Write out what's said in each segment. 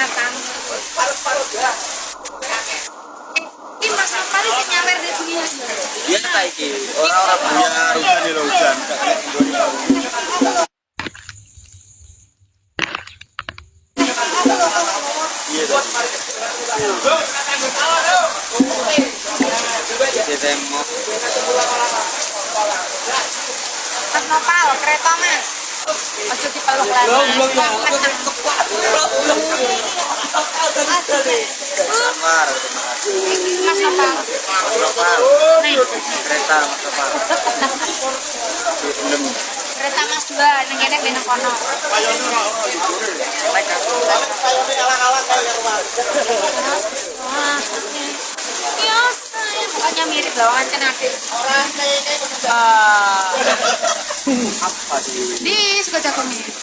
Selatan. Ini Mas Nopal sih nyawer di dunia. Iya ta iki. Orang-orang punya hujan lho hujan. Iya ta. Demo. Mas Nopal, kereta Mas. Ojo dipeluk lagi. Samar. Mas Nopal. Nopal. Kereta Mas Nopal. Belum. Kereta Mas 2 nang kene ben kono. Biasa, bukannya mirip lawan kan adik. Apa sih? Di suka jago mirip.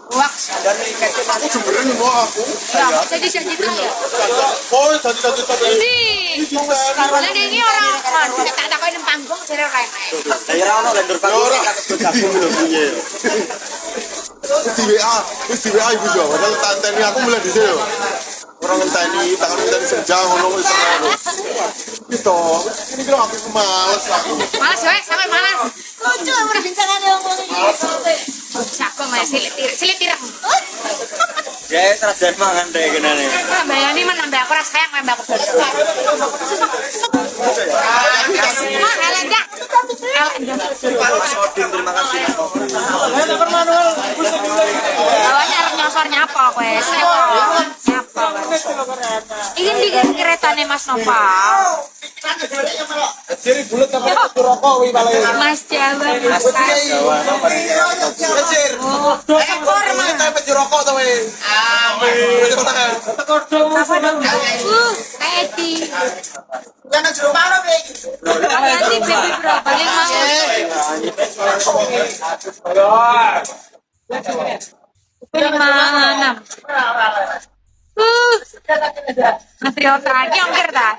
Wax. Dan aku jemberin mau aku. Ya, jadi janji tuh ya. Oh, tadi. Di. Lah ini orang tak takoin nang panggung jare ora enak. Daerah ono lendur panggung kados jagung lho piye. Wis di WA ibu jo, padahal tanteni aku mulai di sini. Orang ngenteni, tak ngenteni senja ngono wis ora. Gitu. Ini kira aku males aku. Malas wae, sampe malas. Lucu ora bincangane ngomong iki. Jago mas silit tirek. Ya serajan mangan deh kenane. Bayani menambah aku rasa sayang nambah aku bodoh. Mah Elenda. Sodin terima kasih. Bawanya arep nyosornya apa kowe? Nyapa. Ingin bikin keretane Mas Nopal. Jadi bulet apa rokok wi balai. Mas Jawa. Mas Jawa. Kecil. Sekor mah. Tapi rokok to wi. Edi. Jangan jeruk mana wi. Nanti baby bro paling mau. Mana? Nanti otak, yang kerta.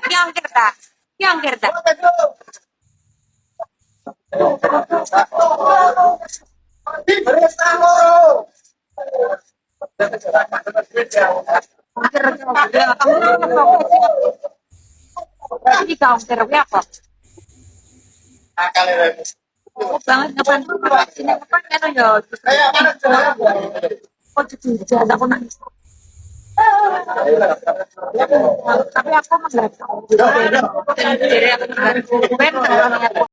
Ini kau kerja apa? Banget kapan sini kapan kan ya? Kok cuci aku nangis. Tapi aku nggak tahu. Jadi aku nggak tahu.